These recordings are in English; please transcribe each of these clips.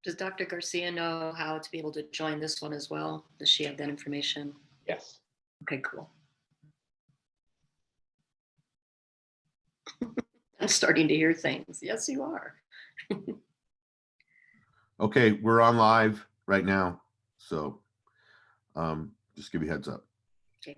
Does Dr. Garcia know how to be able to join this one as well? Does she have that information? Yes. Okay, cool. I'm starting to hear things. Yes, you are. Okay, we're on live right now, so just give you a heads up. Okay.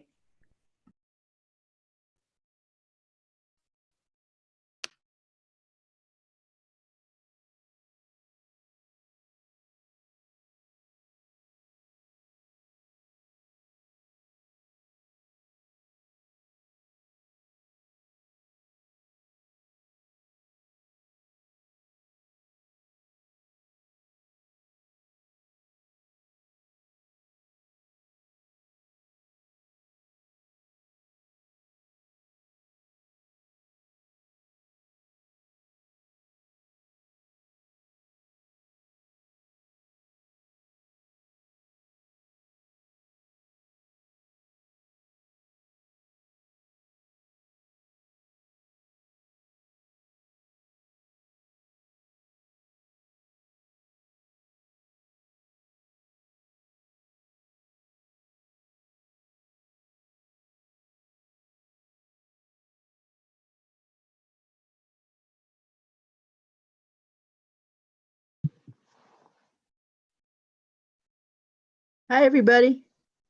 Hi, everybody.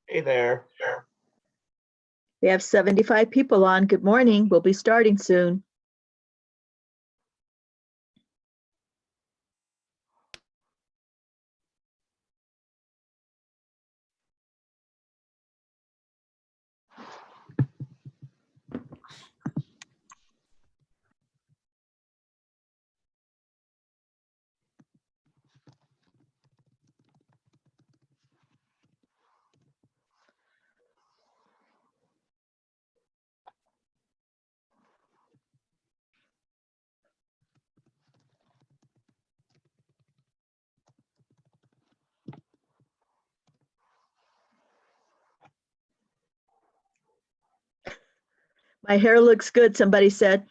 Hey there. We have 75 people on. Good morning. We'll be starting soon. My hair looks good, somebody said.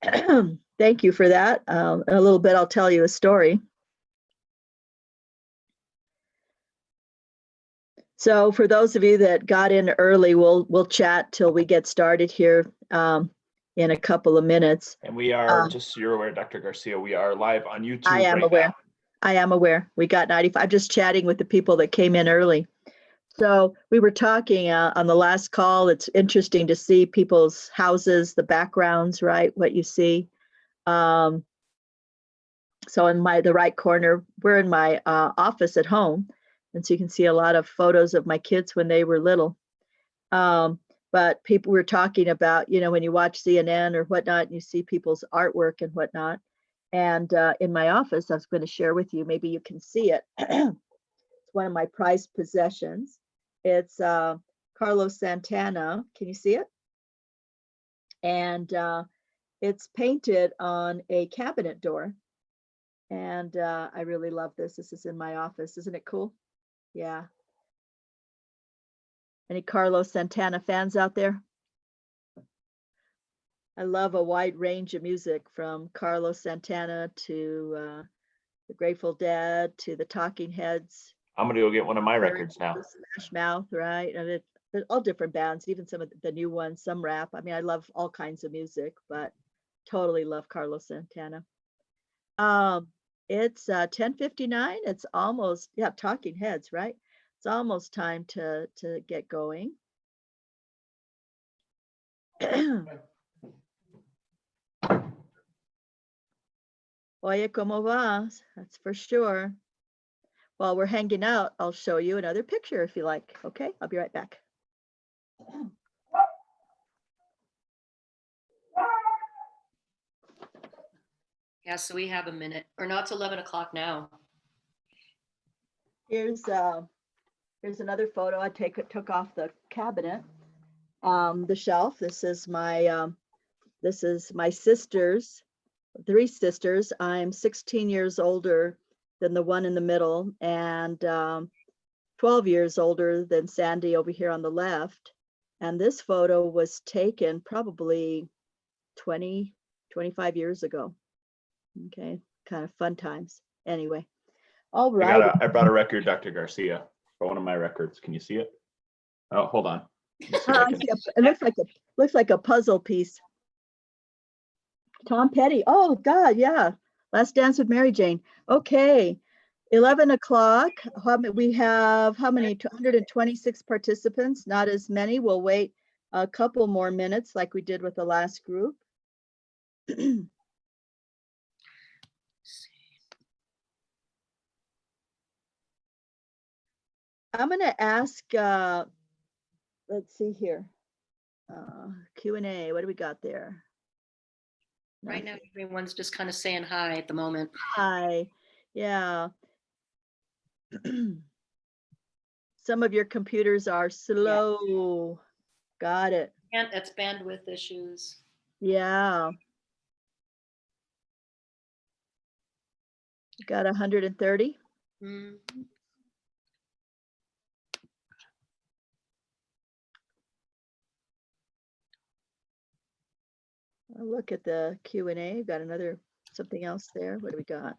Thank you for that. In a little bit, I'll tell you a story. So for those of you that got in early, we'll chat till we get started here in a couple of minutes. And we are, just so you're aware, Dr. Garcia, we are live on YouTube. I am aware. Now. I am aware. We got 95. I'm just chatting with the people that came in early. So we were talking on the last call. It's interesting to see people's houses, the backgrounds, right? What you see. So in the right corner, we're in my office at home. And so you can see a lot of photos of my kids when they were little. But people were talking about, when you watch CNN or whatnot, and you see people's artwork and whatnot. And in my office, I was going to share with you, maybe you can see it. It's one of my prized possessions. It's Carlos Santana. Can you see it? And it's painted on a cabinet door. And I really love this. This is in my office. Isn't it cool? Yeah. Any Carlos Santana fans out there? I love a wide range of music from Carlos Santana to the Grateful Dead to the Talking Heads. I'm going to go get one of my records now. Smash Mouth, right? And they're all different bands, even some of the new ones, some rap. I mean, I love all kinds of music, but totally love Carlos Santana. It's 10:59. It's almost, Talking Heads, right? It's almost time to get going. Oye, ¿cómo vas? That's for sure. While we're hanging out, I'll show you another picture if you like. Okay, I'll be right back. Yeah, so we have a minute, or not, it's 11 o'clock now. Here's another photo I took off the cabinet, the shelf. This is my sisters, 3 sisters. I'm 16 years older than the one in the middle, and 12 years older than Sandy over here on the left. And this photo was taken probably 20, 25 years ago. Okay, kind of fun times. Anyway, all right. I brought a record, Dr. Garcia, for one of my records. Can you see it? Oh, hold on. Let me see if I I can- see it looks like a puzzle piece. Tom Petty. Oh God, yeah. Last Dance with Mary Jane. Okay. 11 o'clock. We have how many? 226 participants. Not as many. We'll wait a couple more minutes like we did with the last group. I'm going to ask, let's see here. Q&A. What do we got there? Right now, everyone's just kind of saying hi at the moment. Hi. Yeah. Some of your computers are slow. Got it. And it's bandwidth issues. Yeah. Got 130. Mhm. I'll look at the Q&A. Got another something else there. What do we got?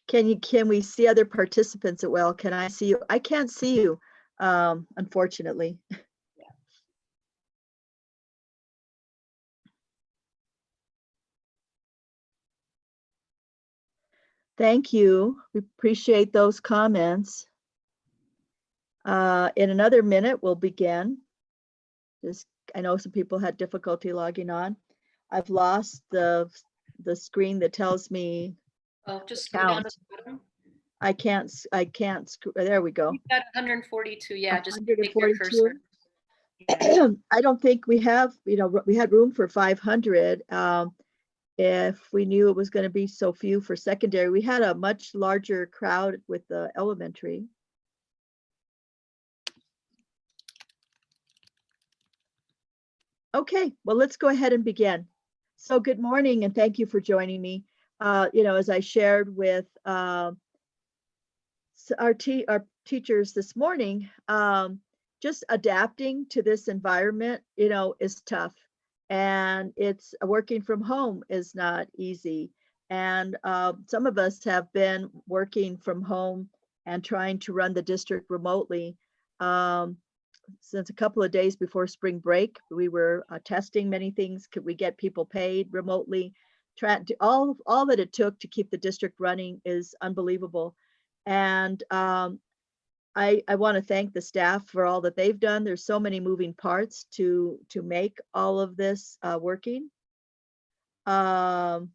Can we see other participants? Well, can I see you? I can't see you, unfortunately. Thank you. We appreciate those comments. In another minute, we'll begin. I know some people had difficulty logging on. I've lost the screen that tells me. Oh, just go down to count. the bottom. I can't. There we go. You've got 142. Yeah, just take your 142. cursor. I don't think we have, we had room for 500. If we knew it was going to be so few for secondary, we had a much larger crowd with the elementary. Okay, well, let's go ahead and begin. So good morning and thank you for joining me. As I shared with our teachers this morning, just adapting to this environment, is tough. And it's working from home is not easy. And some of us have been working from home and trying to run the district remotely. Since a couple of days before spring break, we were testing many things. Could we get people paid remotely? All that it took to keep the district running is unbelievable. And I want to thank the staff for all that they've done. There's so many moving parts to make all of this working. And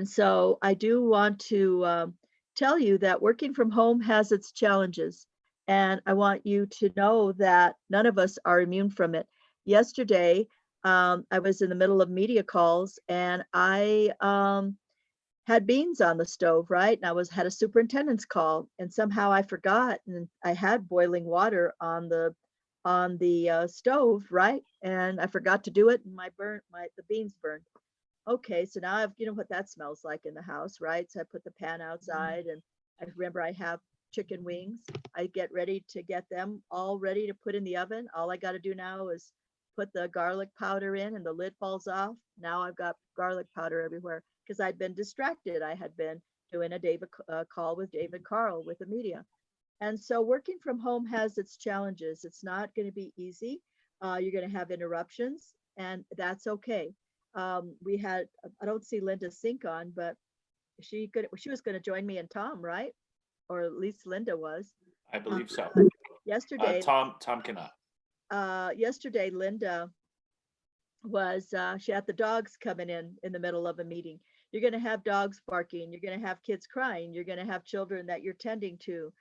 so I do want to tell you that working from home has its challenges. And I want you to know that none of us are immune from it. Yesterday, I was in the middle of media calls and I had beans on the stove, right? And I had a superintendent's call and somehow I forgot and I had boiling water on the stove, right? And I forgot to do it and the beans burned. Okay, so now you know what that smells like in the house, right? So I put the pan outside and I remember I have chicken wings. I get ready to get them all ready to put in the oven. All I got to do now is put the garlic powder in and the lid falls off. Now I've got garlic powder everywhere because I'd been distracted. I had been doing a call with David Carl with the media. And so working from home has its challenges. It's not going to be easy. You're going to have interruptions and that's okay. I don't see Linda Sink on, but she was going to join me and Tom, right? Or at least Linda was. I believe so. Yesterday, Tom cannot. yesterday, Linda was, she had the dogs coming in the middle of a meeting. You're going to have dogs barking. You're going to have kids crying. You're going to have children that you're tending to.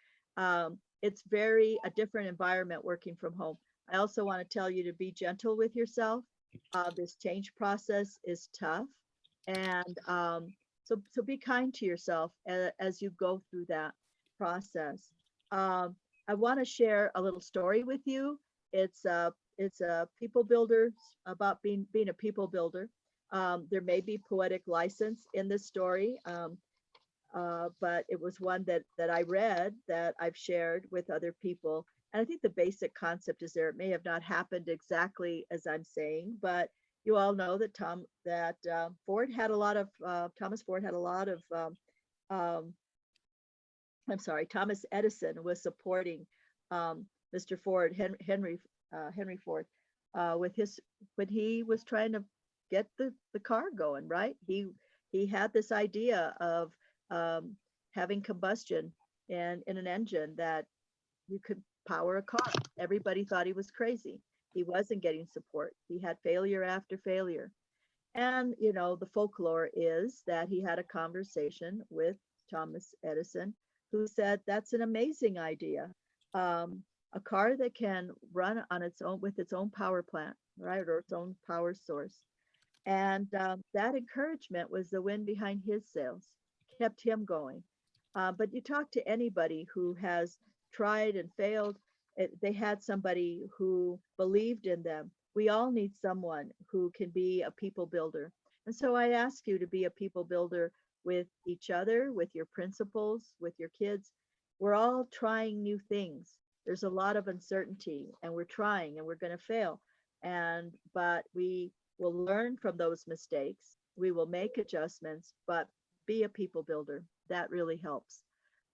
It's a different environment working from home. I also want to tell you to be gentle with yourself. This change process is tough. And so be kind to yourself as you go through that process. I want to share a little story with you. It's a people builder, about being a people builder. There may be poetic license in this story. but it was one that I read that I've shared with other people. And I think the basic concept is there. It may have not happened exactly as I'm saying, but you all know that Ford had a lot of Thomas Ford had a lot of um, I'm sorry, Thomas Edison was supporting Mr. Ford, Henry Ford, with his when he was trying to get the car going, right? He had this idea of having combustion in an engine that you could power a car. Everybody thought he was crazy. He wasn't getting support. He had failure after failure. And, the folklore is that he had a conversation with Thomas Edison, who said, that's an amazing idea. A car that can run on its own with its own power plant, right, or its own power source. And that encouragement was the wind behind his sails, kept him going. But you talk to anybody who has tried and failed, they had somebody who believed in them. We all need someone who can be a people builder. And so I ask you to be a people builder with each other, with your principals, with your kids. We're all trying new things. There's a lot of uncertainty, and we're trying, and we're going to fail. But we will learn from those mistakes. We will make adjustments, but be a people builder. That really helps.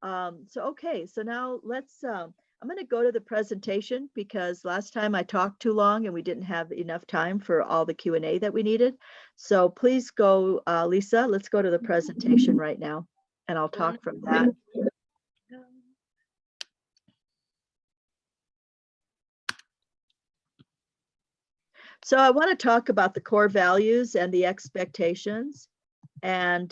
So now let's, I'm going to go to the presentation because last time I talked too long and we didn't have enough time for all the Q&A that we needed. So please go, Lisa, let's go to the presentation right now and I'll talk from that. So I want to talk about the core values and the expectations. And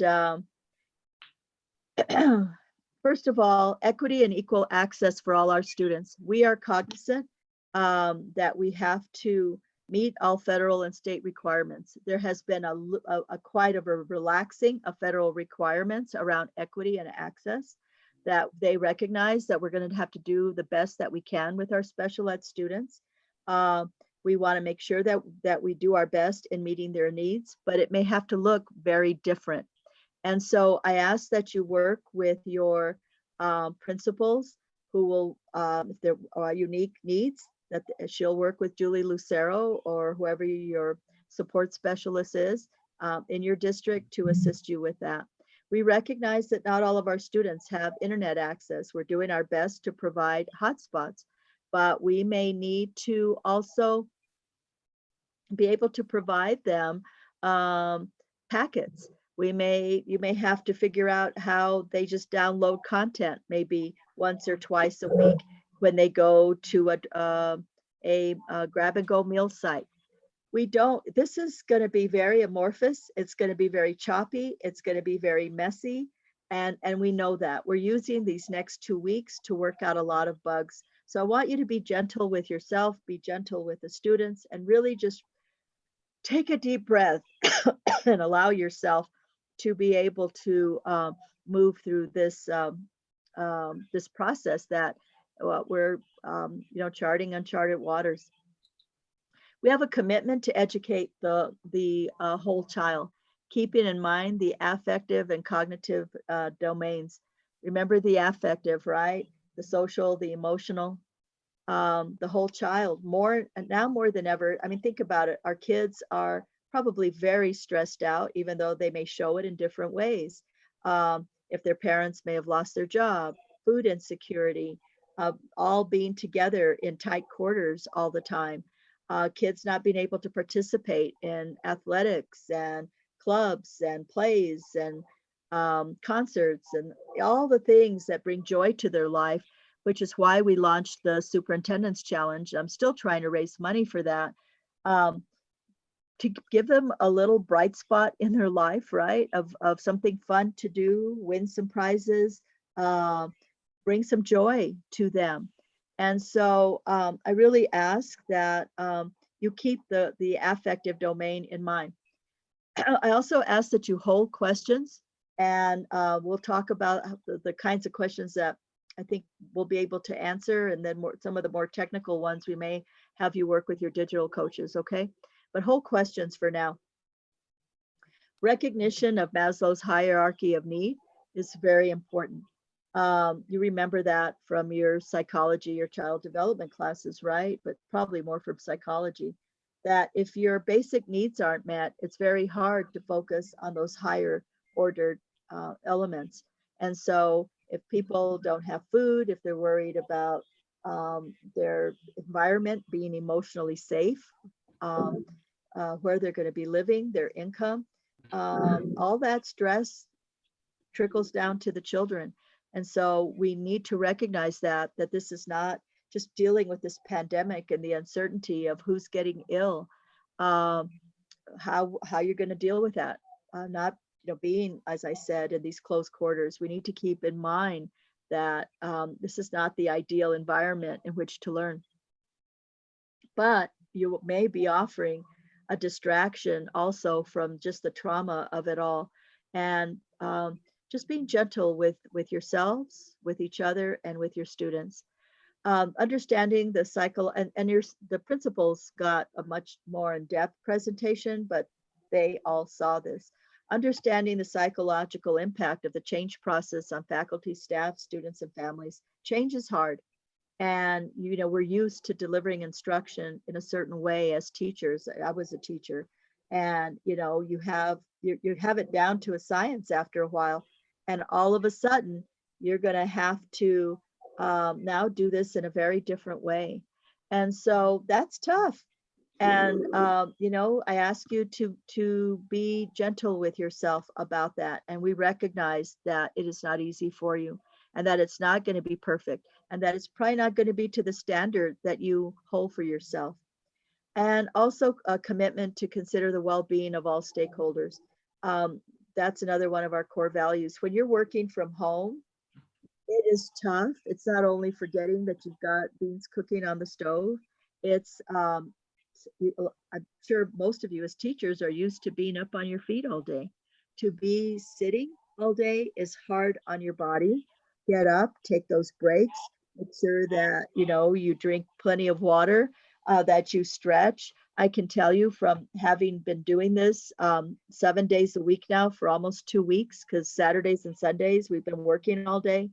first of all, equity and equal access for all our students. We are cognizant that we have to meet all federal and state requirements. There has been a quite of a relaxing of federal requirements around equity and access, that they recognize that we're going to have to do the best that we can with our special ed students. We want to make sure that we do our best in meeting their needs, but it may have to look very different. And so I ask that you work with your principals who will, if there are unique needs, that she'll work with Julie Lucero or whoever your support specialist is in your district to assist you with that. We recognize that not all of our students have internet access. We're doing our best to provide hotspots, but we may need to also be able to provide them packets. You may have to figure out how they just download content, maybe once or twice a week when they go to a grab and go meal site. This is going to be very amorphous. It's going to be very choppy. It's going to be very messy. And we know that. We're using these next 2 weeks to work out a lot of bugs. So I want you to be gentle with yourself, be gentle with the students, and really just take a deep breath and allow yourself to be able to move through this this process that we're charting uncharted waters. We have a commitment to educate the whole child, keeping in mind the affective and cognitive domains. Remember the affective, right? The social, the emotional, the whole child. Now more than ever. I mean, think about it. Our kids are probably very stressed out, even though they may show it in different ways. If their parents may have lost their job, food insecurity, all being together in tight quarters all the time. Kids not being able to participate in athletics and clubs and plays and concerts and all the things that bring joy to their life, which is why we launched the Superintendent's Challenge. I'm still trying to raise money for that, to give them a little bright spot in their life, right? Of something fun to do, win some prizes, bring some joy to them. And so I really ask that you keep the affective domain in mind. I also ask that you hold questions, and we'll talk about the kinds of questions that I think we'll be able to answer, and then some of the more technical ones we may have you work with your digital coaches, okay? But hold questions for now. Recognition of Maslow's hierarchy of need is very important. You remember that from your psychology or child development classes, right? But probably more from psychology, that if your basic needs aren't met, it's very hard to focus on those higher ordered elements. And so if people don't have food, if they're worried about their environment being emotionally safe, where they're going to be living, their income, all that stress trickles down to the children. And so we need to recognize that this is not just dealing with this pandemic and the uncertainty of who's getting ill, how you're going to deal with that. Not, being, as I said, in these close quarters. We need to keep in mind that this is not the ideal environment in which to learn. But you may be offering a distraction also from just the trauma of it all. And just being gentle with yourselves, with each other, and with your students. Understanding the cycle, and the principals got a much more in-depth presentation, but they all saw this. Understanding the psychological impact of the change process on faculty, staff, students, and families. Change is hard. And, we're used to delivering instruction in a certain way as teachers. I was a teacher, and, you have it down to a science after a while. And all of a sudden, you're going to have to now do this in a very different way. And so that's tough. And, I ask you to be gentle with yourself about that. And we recognize that it is not easy for you, and that it's not going to be perfect, and that it's probably not going to be to the standard that you hold for yourself. And also a commitment to consider the well-being of all stakeholders. That's another one of our core values. When you're working from home, it is tough. It's not only forgetting that you've got beans cooking on the stove. It's, I'm sure most of you as teachers are used to being up on your feet all day. To be sitting all day is hard on your body. Get up, take those breaks, make sure that, you drink plenty of water, that you stretch. I can tell you from having been doing this 7 days a week now for almost 2 weeks, because Saturdays and Sundays we've been working all day,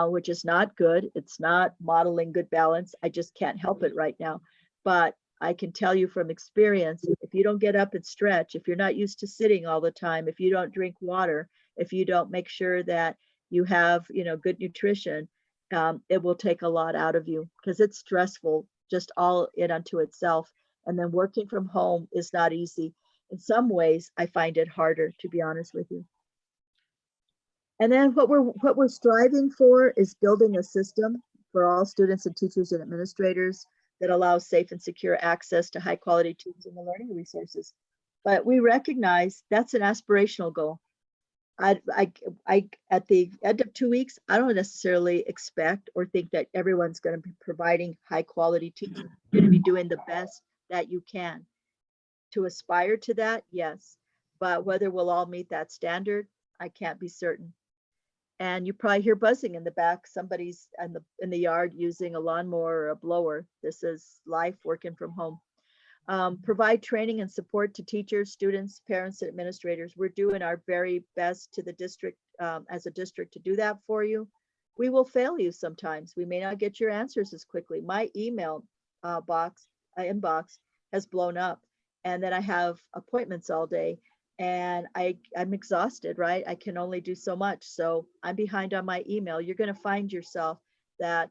which is not good. It's not modeling good balance. I just can't help it right now. But I can tell you from experience, if you don't get up and stretch, if you're not used to sitting all the time, if you don't drink water, if you don't make sure that you have, good nutrition, it will take a lot out of you, because it's stressful just all in unto itself. And then working from home is not easy. In some ways, I find it harder, to be honest with you. And then what we're striving for is building a system for all students and teachers and administrators that allows safe and secure access to high quality teaching and learning resources. But we recognize that's an aspirational goal. I at the end of 2 weeks, I don't necessarily expect or think that everyone's going to be providing high quality teaching. You're going to be doing the best that you can. To aspire to that, yes. But whether we'll all meet that standard, I can't be certain. And you probably hear buzzing in the back. Somebody's in the yard using a lawnmower or a blower. This is life working from home. Provide training and support to teachers, students, parents, and administrators. We're doing our very best to the district, as a district, to do that for you. We will fail you sometimes. We may not get your answers as quickly. My email inbox has blown up, and then I have appointments all day, and I'm exhausted, right? I can only do so much. So I'm behind on my email. You're going to find yourself that,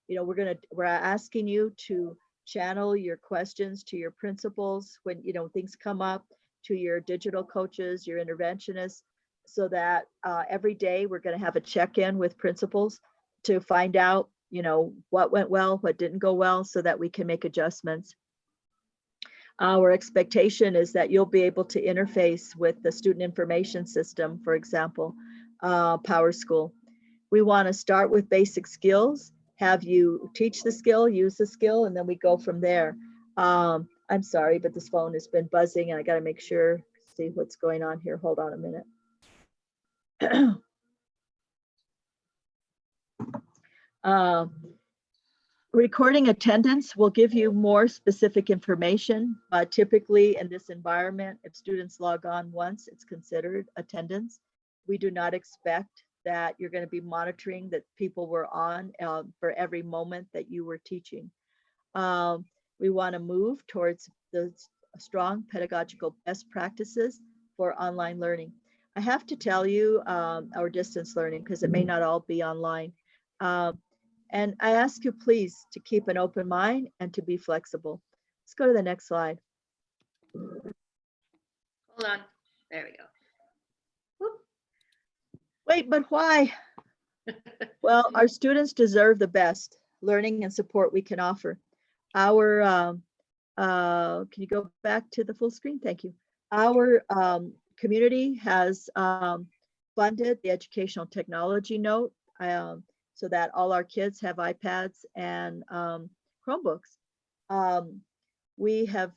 we're asking you to channel your questions to your principals when, things come up, to your digital coaches, your interventionists, so that every day we're going to have a check-in with principals to find out, what went well, what didn't go well, so that we can make adjustments. Our expectation is that you'll be able to interface with the student information system, for example, PowerSchool. We want to start with basic skills, have you teach the skill, use the skill, and then we go from there. I'm sorry, but this phone has been buzzing and I got to make sure, see what's going on here. Hold on a minute. Recording attendance will give you more specific information. Typically in this environment, if students log on once, it's considered attendance. We do not expect that you're going to be monitoring that people were on for every moment that you were teaching. We want to move towards the strong pedagogical best practices for online learning. I have to tell you our distance learning, because it may not all be online. And I ask you please to keep an open mind and to be flexible. Let's go to the next slide. Hold on. There we go. Whoop. Wait, but why? Well, our students deserve the best learning and support we can offer. Our, can you go back to the full screen? Thank you. Our community has funded the educational technology note so that all our kids have iPads and Chromebooks. We have,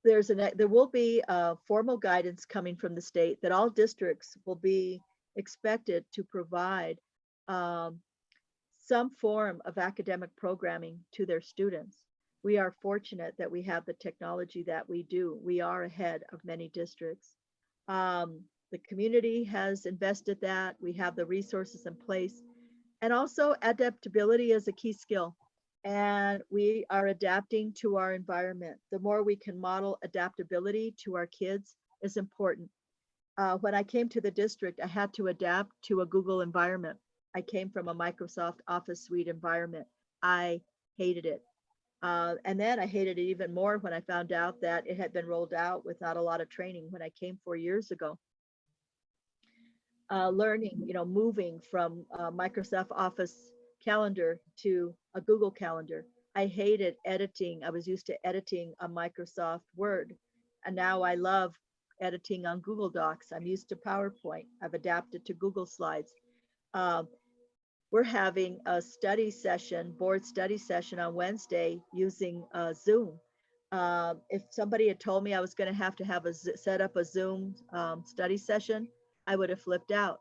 there will be formal guidance coming from the state that all districts will be expected to provide some form of academic programming to their students. We are fortunate that we have the technology that we do. We are ahead of many districts. The community has invested that. We have the resources in place. And also adaptability is a key skill. And we are adapting to our environment. The more we can model adaptability to our kids is important. When I came to the district, I had to adapt to a Google environment. I came from a Microsoft Office Suite environment. I hated it. And then I hated it even more when I found out that it had been rolled out without a lot of training when I came 4 years ago. Learning, moving from Microsoft Office Calendar to a Google Calendar. I hated editing. I was used to editing on Microsoft Word, and now I love editing on Google Docs. I'm used to PowerPoint. I've adapted to Google Slides. We're having a study session, board study session on Wednesday using Zoom. If somebody had told me I was going to have set up a Zoom study session, I would have flipped out.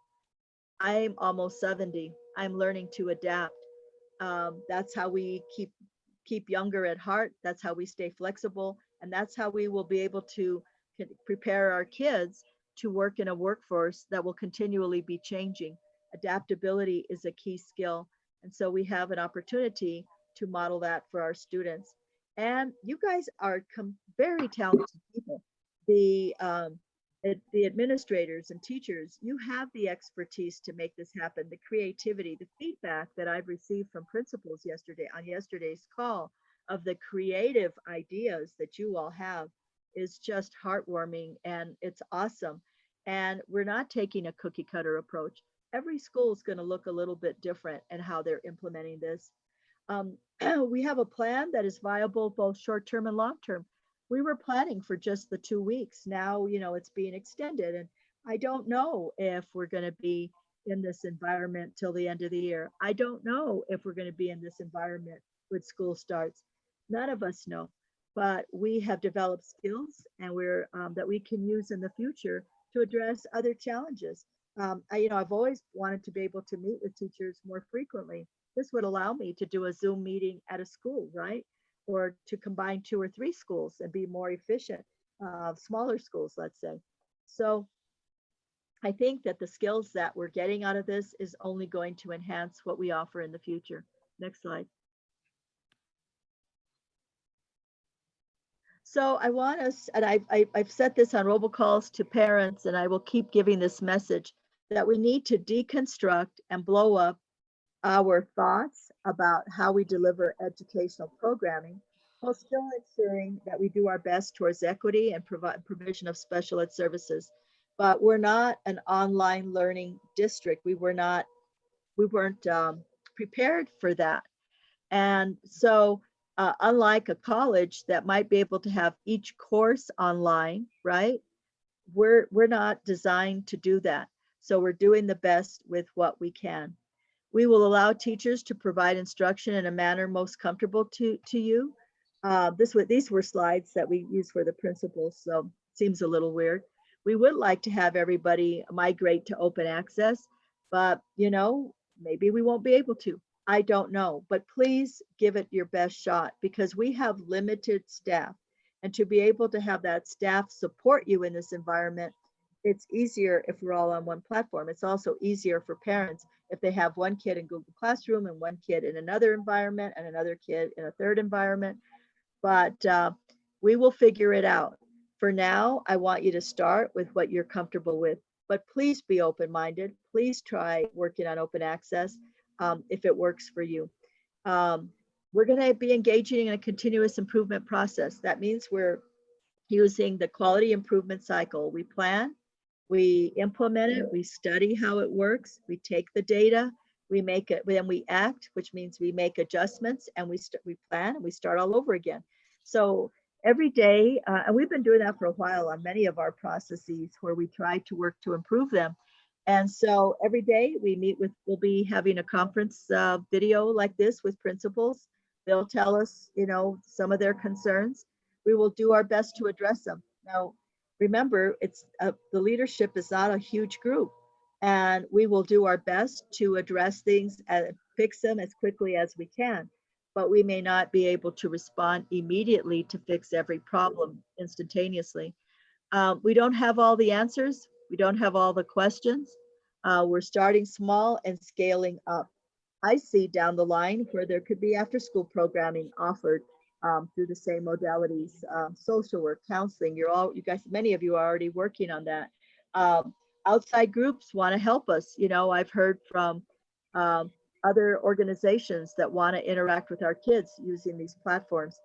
I'm almost 70. I'm learning to adapt. That's how we keep younger at heart. That's how we stay flexible. And that's how we will be able to prepare our kids to work in a workforce that will continually be changing. Adaptability is a key skill. And so we have an opportunity to model that for our students. And you guys are very talented people. The administrators and teachers, you have the expertise to make this happen, the creativity, the feedback that I've received from principals on yesterday's call of the creative ideas that you all have is just heartwarming, and it's awesome. And we're not taking a cookie cutter approach. Every school is going to look a little bit different in how they're implementing this. We have a plan that is viable both short-term and long-term. We were planning for just the 2 weeks. Now, it's being extended, and I don't know if we're going to be in this environment till the end of the year. I don't know if we're going to be in this environment when school starts. None of us know, but we have developed skills and that we can use in the future to address other challenges. I've always wanted to be able to meet with teachers more frequently. This would allow me to do a Zoom meeting at a school, right? Or to combine 2 or 3 schools and be more efficient, smaller schools, let's say. So I think that the skills that we're getting out of this is only going to enhance what we offer in the future. Next slide. So I want us, and I've set this on robocalls to parents, and I will keep giving this message that we need to deconstruct and blow up our thoughts about how we deliver educational programming while still ensuring that we do our best towards equity and provision of special ed services. But we're not an online learning district. We weren't prepared for that. And so unlike a college that might be able to have each course online, right? We're not designed to do that. So we're doing the best with what we can. We will allow teachers to provide instruction in a manner most comfortable to you. These were slides that we used for the principals, so it seems a little weird. We would like to have everybody migrate to open access, but maybe we won't be able to. I don't know, but please give it your best shot because we have limited staff, and to be able to have that staff support you in this environment it's easier if we're all on one platform. It's also easier for parents if they have one kid in Google Classroom and one kid in another environment and another kid in a third environment. But we will figure it out. For now, I want you to start with what you're comfortable with, but please be open-minded. Please try working on open access if it works for you. We're going to be engaging in a continuous improvement process. That means we're using the quality improvement cycle. We plan, we implement it, we study how it works, we take the data, we make it, then we act, which means we make adjustments, and we plan and we start all over again. So every day, and we've been doing that for a while on many of our processes where we try to work to improve them. And so every day we meet with, we'll be having a conference video like this with principals. They'll tell us, you know, some of their concerns. We will do our best to address them. Now, remember, it's the leadership is not a huge group, and we will do our best to address things and fix them as quickly as we can. But we may not be able to respond immediately to fix every problem instantaneously. We don't have all the answers. We don't have all the questions. We're starting small and scaling up. I see down the line where there could be after school programming offered through the same modalities, social work, counseling. You guys, many of you are already working on that. Outside groups want to help us. You know, I've heard from other organizations that want to interact with our kids using these platforms.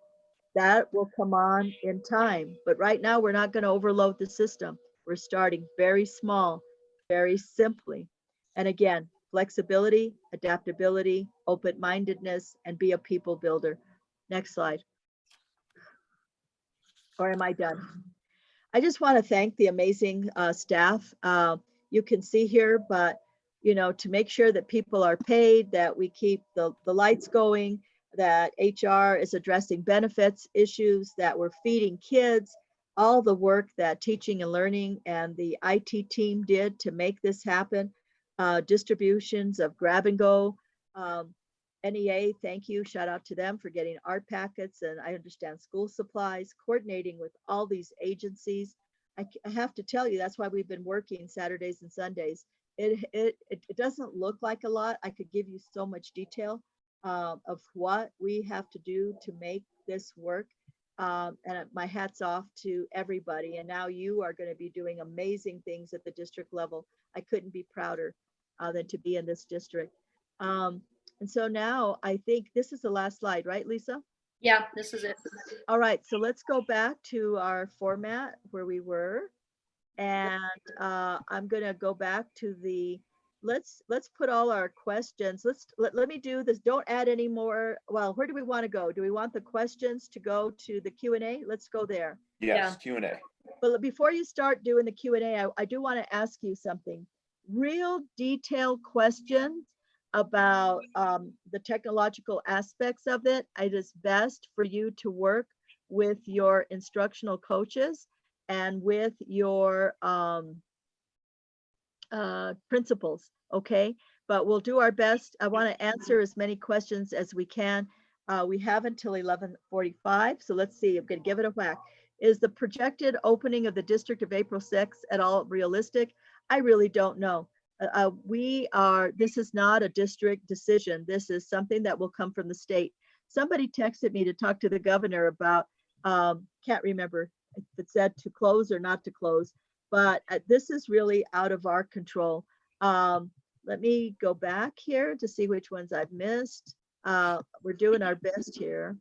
That will come on in time, but right now we're not going to overload the system. We're starting very small, very simply. And again, flexibility, adaptability, open-mindedness, and be a people builder. Next slide. Or am I done? I just want to thank the amazing staff. You can see here, but you know, to make sure that people are paid, that we keep the lights going, that HR is addressing benefits issues, that we're feeding kids, all the work that teaching and learning and the IT team did to make this happen, distributions of grab and go. NEA, thank you, shout out to them for getting art packets, and I understand school supplies, coordinating with all these agencies. I have to tell you, that's why we've been working Saturdays and Sundays. It doesn't look like a lot. I could give you so much detail of what we have to do to make this work. And my hat's off to everybody. And now you are going to be doing amazing things at the district level. I couldn't be prouder than to be in this district. And so now I think this is the last slide, right, Lisa? Yeah, this is it. All right, so let's go back to our format where we were. And I'm going to go back to the, let's put all our questions. Let me do this. Don't add any more. Well, where do we want to go? Do we want the questions to go to the Q&A? Let's go there. Yes, Q&A. But before you start doing the Q&A, I do want to ask you something. Real detailed questions about the technological aspects of it. It is best for you to work with your instructional coaches and with your principals, okay? But we'll do our best. I want to answer as many questions as we can. We have until 11:45, so let's see. I'm going to give it a whack. Is the projected opening of the district of April 6th at all realistic? I really don't know. This is not a district decision. This is something that will come from the state. Somebody texted me to talk to the governor about, can't remember if it said to close or not to close, but this is really out of our control. Let me go back here to see which ones I've missed. We're doing our best here.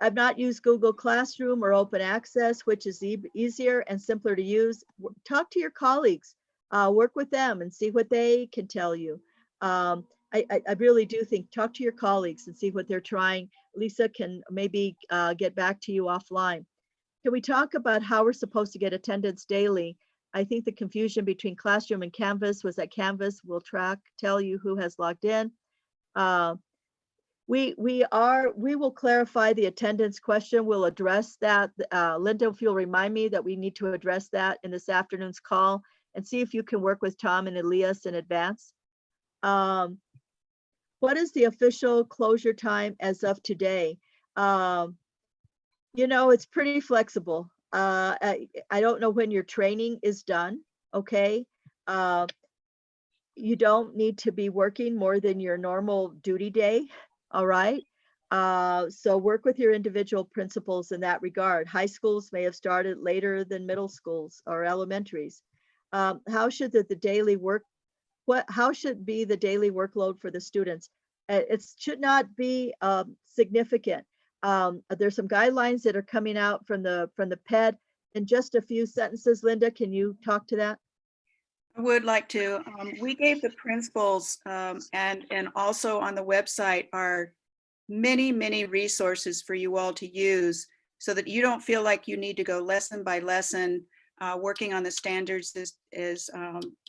I've not used Google Classroom or Open Access, which is easier and simpler to use. Talk to your colleagues, work with them and see what they can tell you. I really do think, talk to your colleagues and see what they're trying. Lisa can maybe get back to you offline. Can we talk about how we're supposed to get attendance daily? I think the confusion between Classroom and Canvas was that Canvas will tell you who has logged in. We will clarify the attendance question. We'll address that. Linda, if you'll remind me that we need to address that in this afternoon's call and see if you can work with Tom and Elias in advance. What is the official closure time as of today? You know, it's pretty flexible. I don't know when your training is done, okay? You don't need to be working more than your normal duty day, all right? So work with your individual principals in that regard. High schools may have started later than middle schools or elementaries. How should the daily work, how should be the daily workload for the students? It should not be significant. There's some guidelines that are coming out from the PED. In just a few sentences, Linda, can you talk to that? I would like to. We gave the principals and also on the website are many resources for you all to use so that you don't feel like you need to go lesson by lesson working on the standards as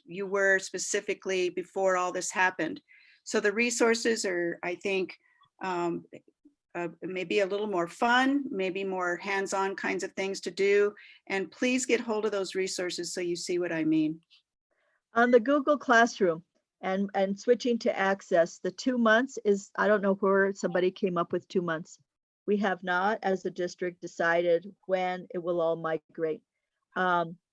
you were specifically before all this happened. So the resources are, I think, maybe a little more fun, maybe more hands-on kinds of things to do. And please get hold of those resources so you see what I mean. On the Google Classroom and switching to Access, the 2 months is, I don't know where somebody came up with 2 months. We have not, as a district, decided when it will all migrate.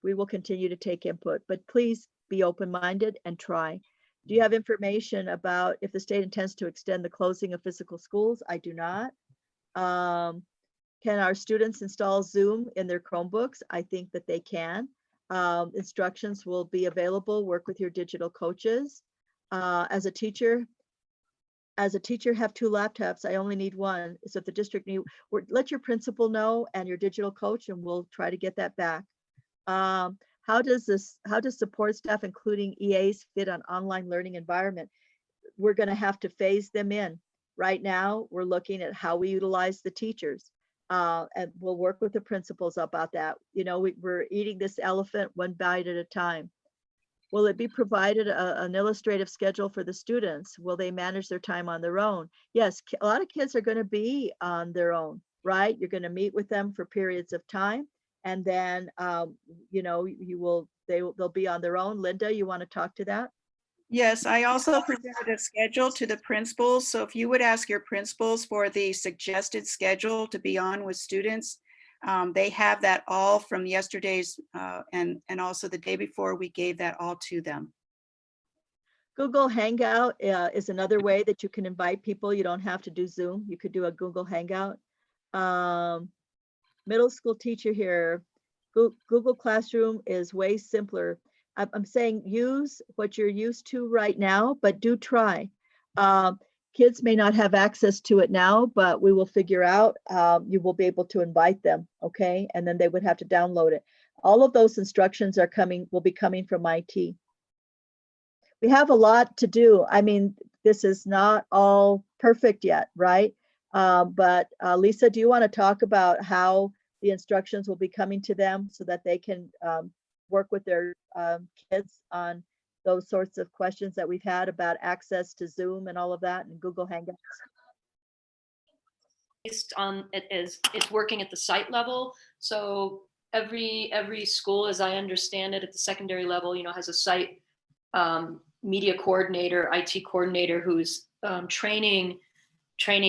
We will continue to take input, but please be open-minded and try. Do you have information about if the state intends to extend the closing of physical schools? I do not. Can our students install Zoom in their Chromebooks? I think that they can. Instructions will be available. Work with your digital coaches. As a teacher, have 2 laptops. I only need 1. So if the district let your principal know and your digital coach, and we'll try to get that back. How does support staff, including EAs, fit on online learning environment? We're going to have to phase them in. Right now, we're looking at how we utilize the teachers. And we'll work with the principals about that. You know, we're eating this elephant one bite at a time. Will it be provided an illustrative schedule for the students? Will they manage their time on their own? Yes, a lot of kids are going to be on their own, right? You're going to meet with them for periods of time, and then you know, they'll be on their own. Linda, you want to talk to that? Yes, I also presented a schedule to the principals. So if you would ask your principals for the suggested schedule to be on with students, they have that all from yesterday's and also the day before we gave that all to them. Google Hangout is another way that you can invite people. You don't have to do Zoom. You could do a Google Hangout. Middle school teacher here. Google Classroom is way simpler. I'm saying use what you're used to right now, but do try. Kids may not have access to it now, but we will figure out, you will be able to invite them, okay? And then they would have to download it. All of those instructions will be coming from IT. We have a lot to do. I mean, this is not all perfect yet, right? But Lisa, do you want to talk about how the instructions will be coming to them so that they can work with their kids on those sorts of questions that we've had about access to Zoom and all of that and Google Hangouts? Based on it's working at the site level. So every school, as I understand it, at the secondary level, you know, has a site media coordinator, IT coordinator who's training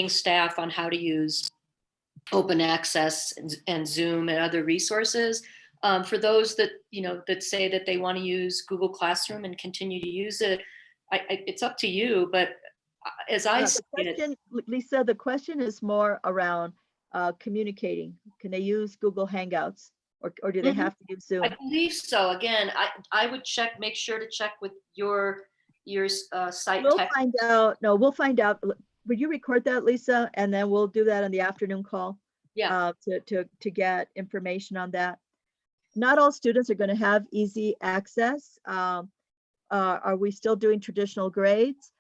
staff on how to use open access and Zoom and other resources. For those that, you know, that say that they want to use Google Classroom and continue to use it, it's up to you. But as I see it, Lisa, the question is more around communicating. Can they use Google Hangouts or do they have to use Zoom? I believe so. Again, I would make sure to check with your site We'll tech. find out. No, we'll find out. Would you record that, Lisa? And then we'll do that on the afternoon call. Yeah. To get information on that. Not all students are going to have easy access. Are we still doing traditional grades?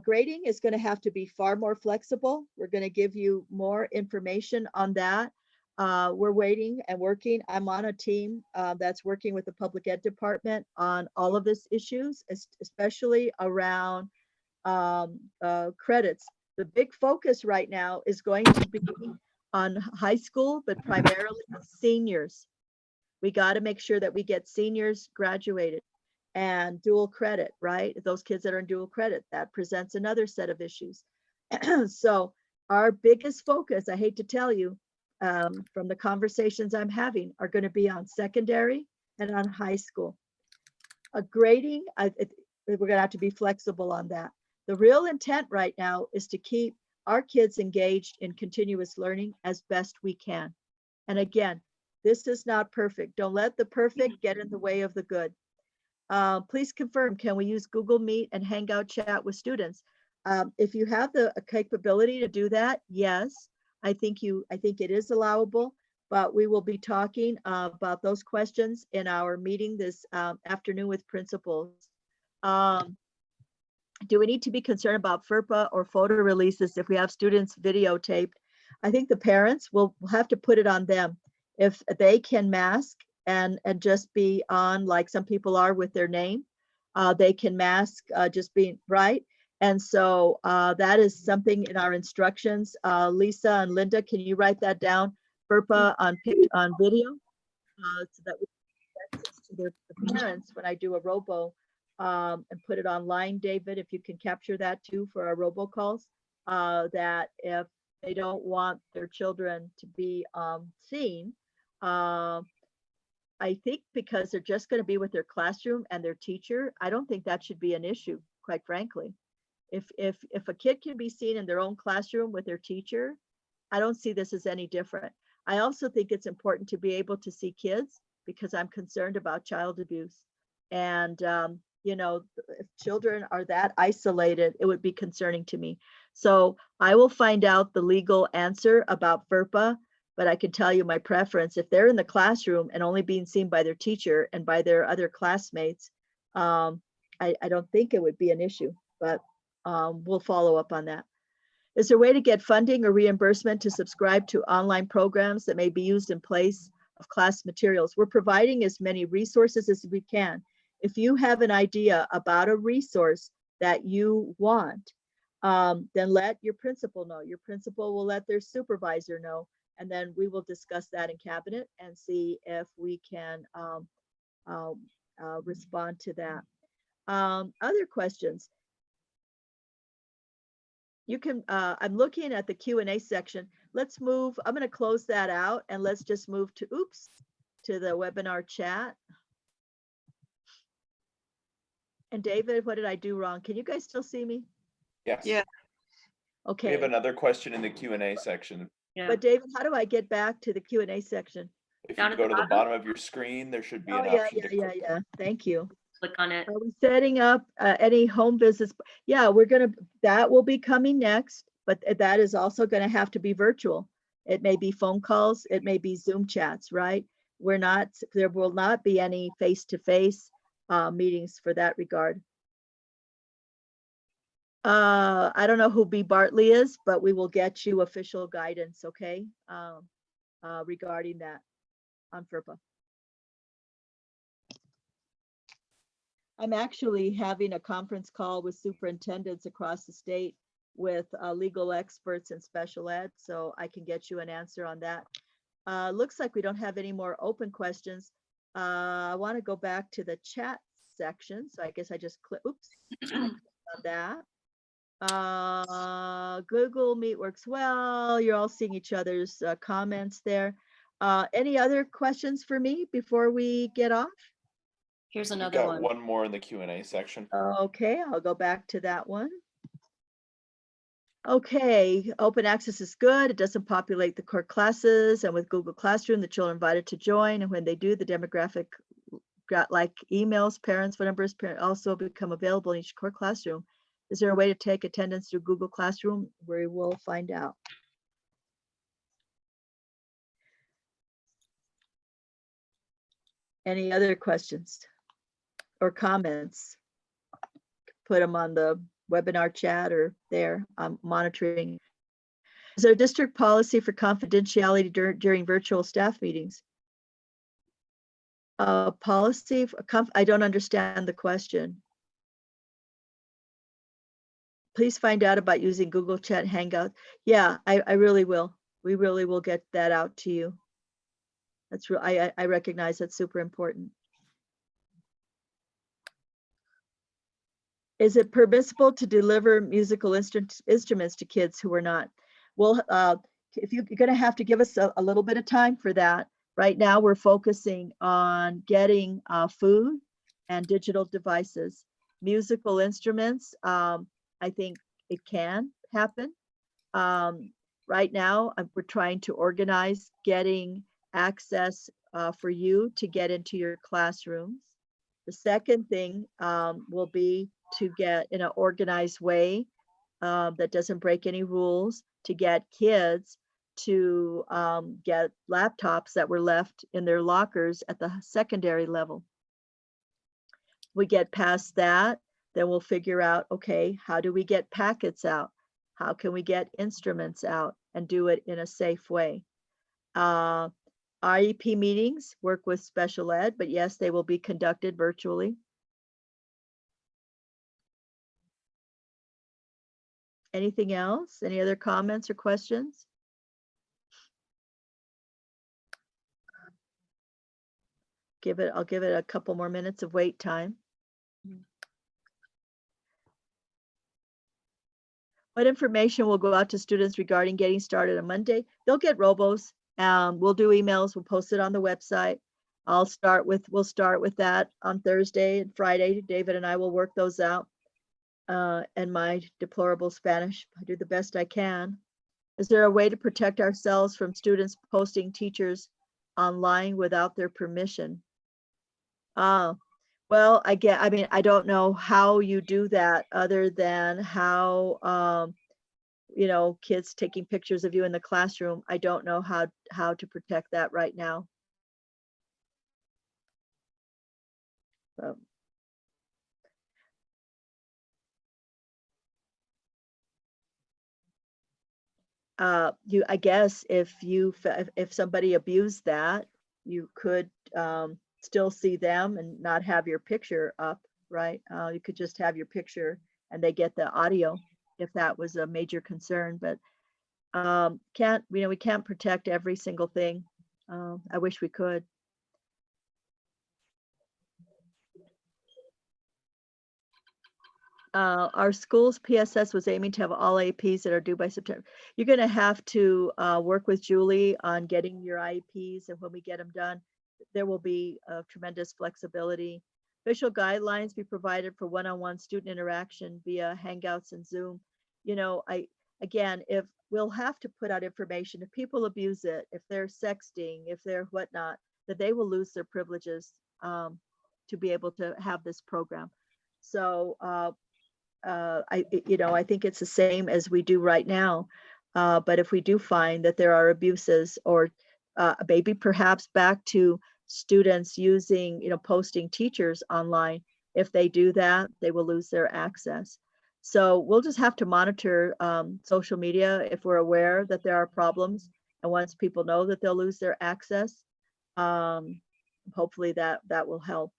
Grading is going to have to be far more flexible. We're going to give you more information on that. We're waiting and working. I'm on a team that's working with the public ed department on all of these issues, especially around credits. The big focus right now is going to be on high school, but primarily seniors. We got to make sure that we get seniors graduated and dual credit, right? Those kids that are in dual credit, that presents another set of issues. So our biggest focus, I hate to tell you, from the conversations I'm having, are going to be on secondary and on high school. A grading, we're going to have to be flexible on that. The real intent right now is to keep our kids engaged in continuous learning as best we can. And again, this is not perfect. Don't let the perfect get in the way of the good. Please confirm, can we use Google Meet and Hangout chat with students? If you have the capability to do that, yes, I think it is allowable, but we will be talking about those questions in our meeting this afternoon with principals. Do we need to be concerned about FERPA or photo releases if we have students videotaped? I think the parents will have to put it on them. If they can mask and just be on, like some people are with their name, they can mask just being right. And so that is something in our instructions. Lisa and Linda, can you write that down? FERPA on video, so that we can access to their parents when I do a robo, and put it online. David, if you can capture that too for our robocalls, that if they don't want their children to be seen, I think because they're just going to be with their classroom and their teacher, I don't think that should be an issue, quite frankly. If a kid can be seen in their own classroom with their teacher, I don't see this as any different. I also think it's important to be able to see kids because I'm concerned about child abuse. And, you know, if children are that isolated, it would be concerning to me. So I will find out the legal answer about FERPA, but I can tell you my preference. If they're in the classroom and only being seen by their teacher and by their other classmates, I don't think it would be an issue, but we'll follow up on that. Is there a way to get funding or reimbursement to subscribe to online programs that may be used in place of class materials? We're providing as many resources as we can. If you have an idea about a resource that you want, then let your principal know. Your principal will let their supervisor know, and then we will discuss that in cabinet and see if we can respond to that. Other questions? You can, I'm looking at the Q&A section. Let's move, I'm going to close that out and let's just move to, to the webinar chat. And David, what did I do wrong? Can you guys still see me? Yes. Yeah. We Okay. have another question in the Q&A section. Yeah. But David, how do I get back to the Q&A section? If Down you at go the to the bottom? bottom of your screen, there should be Oh, an yeah, option to click. yeah. Thank you. Click on it. Are we setting up any home visits? Yeah, that will be coming next, but that is also going to have to be virtual. It may be phone calls, it may be Zoom chats, right? There will not be any face-to-face meetings for that regard. I don't know who B. Bartley is, but we will get you official guidance, okay? Regarding that on FERPA. I'm actually having a conference call with superintendents across the state with legal experts in special ed, so I can get you an answer on that. Looks like we don't have any more open questions. I want to go back to the chat section, so I guess I just click, on that. Google Meet works well. You're all seeing each other's comments there. Any other questions for me before we get off? Here's We've another got one. one more in the Q&A section. Okay, I'll go back to that one. Okay, open access is good. It doesn't populate the core classes, and with Google Classroom, the children are invited to join, and when they do, the demographic like emails, parents, phone numbers, also become available in each core classroom. Is there a way to take attendance through Google Classroom? We will find out. Any other questions or comments? Put them on the webinar chat or there. I'm monitoring. Is there a district policy for confidentiality during virtual staff meetings? Policy, I don't understand the question. Please find out about using Google Chat Hangout. Yeah, I really will. We really will get that out to you. That's real. I recognize that's super important. Is it permissible to deliver musical instruments to kids who are not? Well, if you're going to have to give us a little bit of time for that. Right now, we're focusing on getting food and digital devices. Musical instruments, I think it can happen. Right now, we're trying to organize getting access for you to get into your classrooms. The second thing will be to get in an organized way that doesn't break any rules, to get kids to get laptops that were left in their lockers at the secondary level. We get past that, then we'll figure out, okay, how do we get packets out? How can we get instruments out and do it in a safe way? IEP meetings work with special ed, but yes, they will be conducted virtually. Anything else? Any other comments or questions? I'll give it a couple more minutes of wait time. What information will go out to students regarding getting started on Monday? They'll get robos. We'll do emails. We'll post it on the website. We'll start with that on Thursday and Friday. David and I will work those out. And my deplorable Spanish, I do the best I can. Is there a way to protect ourselves from students posting teachers online without their permission? Well, I mean, I don't know how you do that other than how, you know, kids taking pictures of you in the classroom. I don't know how to protect that right now. I guess if somebody abused that, you could still see them and not have your picture up, right? You could just have your picture and they get the audio if that was a major concern, but we can't protect every single thing. I wish we could. Our school's PSS was aiming to have all APs that are due by September. You're going to have to work with Julie on getting your IEPs, and when we get them done, there will be tremendous flexibility. Official guidelines be provided for one-on-one student interaction via Hangouts and Zoom. You know, if we'll have to put out information, if people abuse it, if they're sexting, if they're whatnot, that they will lose their privileges to be able to have this program. So I think it's the same as we do right now. But if we do find that there are abuses, or maybe perhaps back to students using, posting teachers online, if they do that, they will lose their access. So we'll just have to monitor social media if we're aware that there are problems. And once people know that they'll lose their access, hopefully that will help.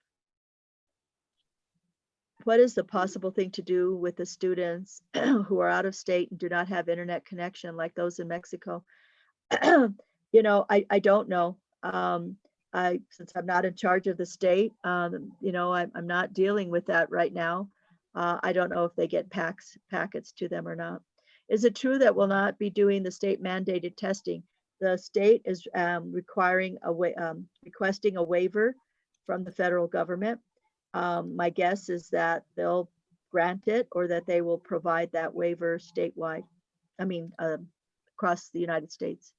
What is the possible thing to do with the students who are out of state and do not have internet connection, like those in Mexico? I don't know. Since I'm not in charge of the state, I'm not dealing with that right now. I don't know if they get packets to them or not. Is it true that we'll not be doing the state mandated testing? The state is requesting a waiver from the federal government. My guess is that they'll grant it, or that they will provide that waiver statewide. Across the United States.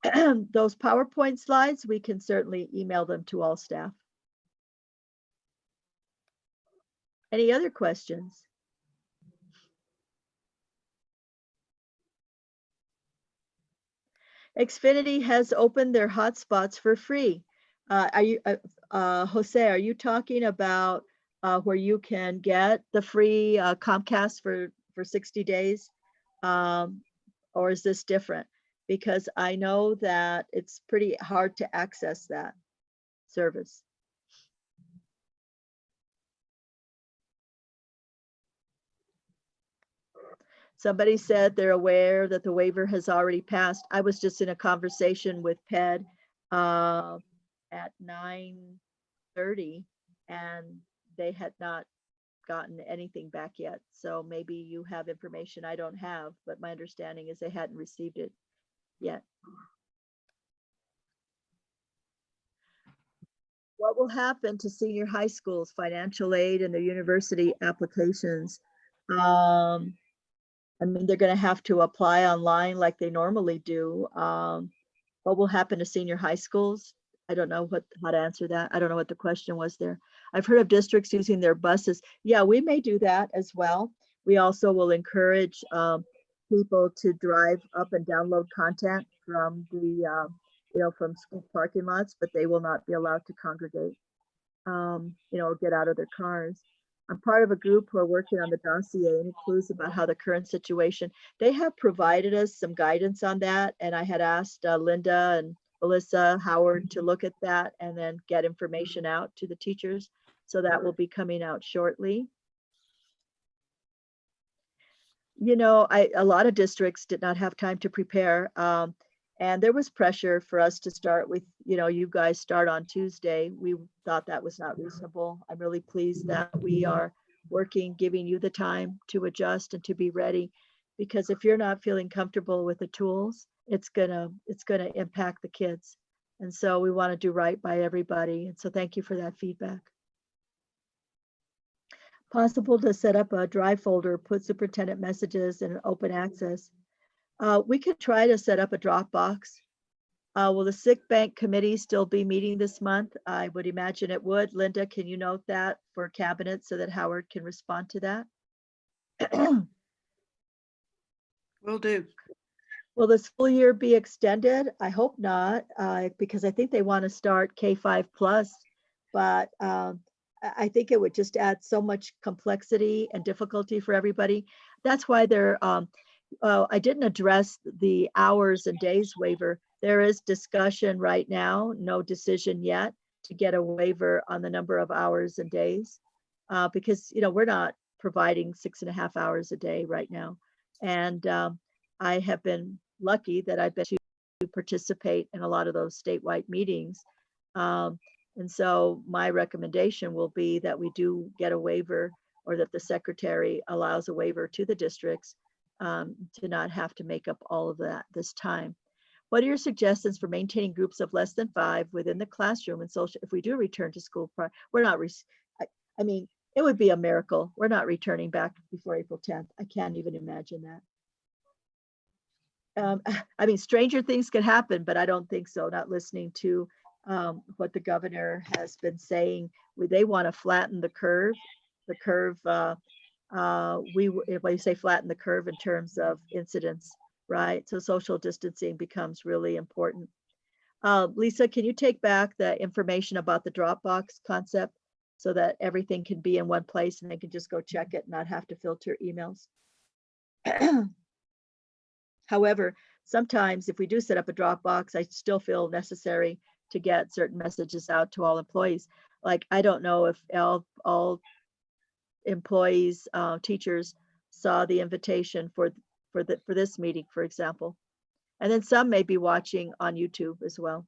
Those PowerPoint slides, we can certainly email them to all staff. Any other questions? Xfinity has opened their hotspots for free. Jose, are you talking about where you can get the free Comcast for 60 days? Or is this different? Because I know that it's pretty hard to access that service. Somebody said they're aware that the waiver has already passed. I was just in a conversation with PED at 9:30, and they had not gotten anything back yet. So maybe you have information I don't have, but my understanding is they hadn't received it yet. What will happen to senior high schools' financial aid and their university applications? I mean, they're going to have to apply online like they normally do. What will happen to senior high schools? I don't know how to answer that. I don't know what the question was there. I've heard of districts using their buses. Yeah, we may do that as well. We also will encourage people to drive up and download content from the, from school parking lots, but they will not be allowed to congregate, or get out of their cars. I'm part of a group who are working on the dossier and clues about how the current situation. They have provided us some guidance on that, and I had asked Linda and Melissa Howard to look at that and then get information out to the teachers. So that will be coming out shortly. A lot of districts did not have time to prepare. And there was pressure for us to start with, you guys start on Tuesday. We thought that was not reasonable. I'm really pleased that we are working, giving you the time to adjust and to be ready. Because if you're not feeling comfortable with the tools, it's gonna impact the kids. And so we want to do right by everybody. And so thank you for that feedback. Possible to set up a drive folder, put superintendent messages in open access. We could try to set up a Dropbox. Will the sick bank committee still be meeting this month? I would imagine it would. Linda, can you note that for cabinet so that Howard can respond to that? Will do. Will the school year be extended? I hope not, because I think they want to start K-5 plus, but I think it would just add so much complexity and difficulty for everybody. That's why I didn't address the hours and days waiver. There is discussion right now, no decision yet, to get a waiver on the number of hours and days, because we're not providing 6.5 hours a day right now. And I have been lucky that I've been to participate in a lot of those statewide meetings. And so my recommendation will be that we do get a waiver, or that the secretary allows a waiver to the districts to not have to make up all of that this time. What are your suggestions for maintaining groups of less than 5 within the classroom and social? If we do return to school, we're not, I mean, it would be a miracle. We're not returning back before April 10th. I can't even imagine that. I mean, stranger things could happen, but I don't think so. Not listening to what the governor has been saying. They want to flatten the curve. The curve, if I say flatten the curve in terms of incidents, right? So social distancing becomes really important. Lisa, can you take back the information about the Dropbox concept so that everything can be in one place and they can just go check it and not have to filter emails? However, sometimes if we do set up a Dropbox, I still feel necessary to get certain messages out to all employees. Like, I don't know if all employees, teachers saw the invitation for this meeting, for example. And then some may be watching on YouTube as well.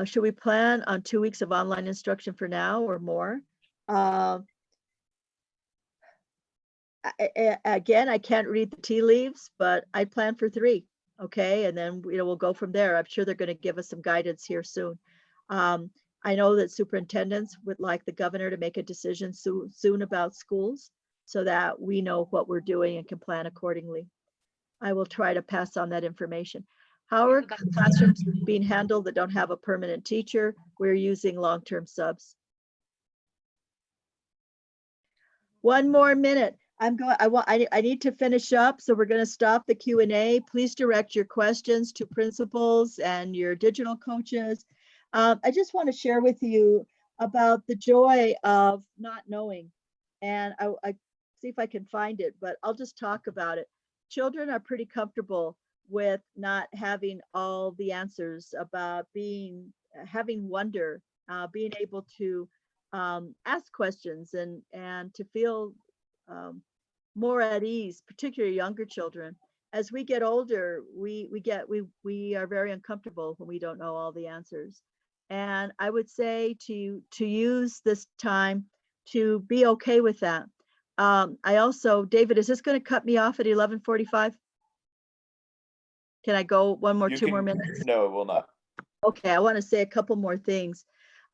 Should we plan on 2 weeks of online instruction for now or more? Again, I can't read the tea leaves, but I plan for 3. Okay, and then we'll go from there. I'm sure they're going to give us some guidance here soon. I know that superintendents would like the governor to make a decision soon about schools so that we know what we're doing and can plan accordingly. I will try to pass on that information. How are classrooms being handled that don't have a permanent teacher? We're using long-term subs. 1 more minute. I need to finish up, so we're going to stop the Q&A. Please direct your questions to principals and your digital coaches. I just want to share with you about the joy of not knowing. And I see if I can find it, but I'll just talk about it. Children are pretty comfortable with not having all the answers, about having wonder, being able to ask questions and to feel more at ease, particularly younger children. As we get older, we are very uncomfortable when we don't know all the answers. And I would say to use this time to be okay with that. I also, David, is this going to cut me off at 11:45? Can I go one more, You 2 more can- minutes? No, it will not. Okay, I want to say a couple more things.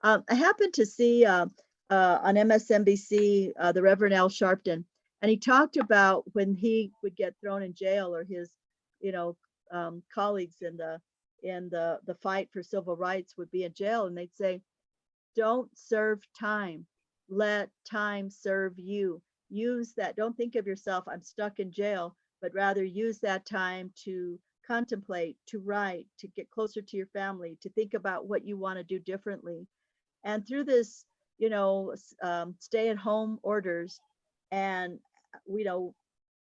I happened to see on MSNBC the Reverend Al Sharpton, and he talked about when he would get thrown in jail, or his, colleagues in the fight for civil rights would be in jail, and they'd say, "Don't serve time. Let time serve you. Use that. Don't think of yourself, I'm stuck in jail, but rather use that time to contemplate, to write, to get closer to your family, to think about what you want to do differently." And through this, stay at home orders, and,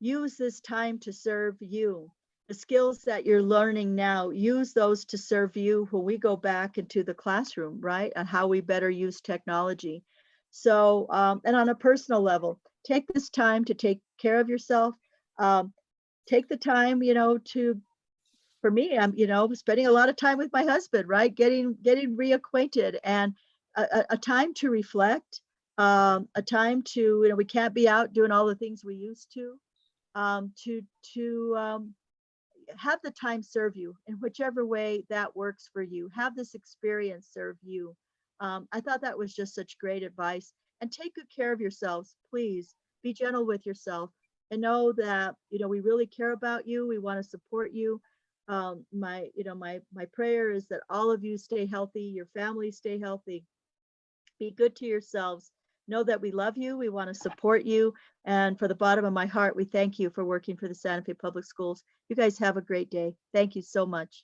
use this time to serve you. The skills that you're learning now, use those to serve you when we go back into the classroom, right? And how we better use technology. So, and on a personal level, take this time to take care of yourself. Take the time, for me, I'm, spending a lot of time with my husband, right? Getting reacquainted, and a time to reflect, a time to, we can't be out doing all the things we used to have the time serve you in whichever way that works for you. Have this experience serve you. I thought that was just such great advice. And take good care of yourselves, please. Be gentle with yourself, and know that, we really care about you. We want to support you. My prayer is that all of you stay healthy, your families stay healthy. Be good to yourselves. Know that we love you. We want to support you. And for the bottom of my heart, we thank you for working for the Santa Fe Public Schools. You guys have a great day. Thank you so much.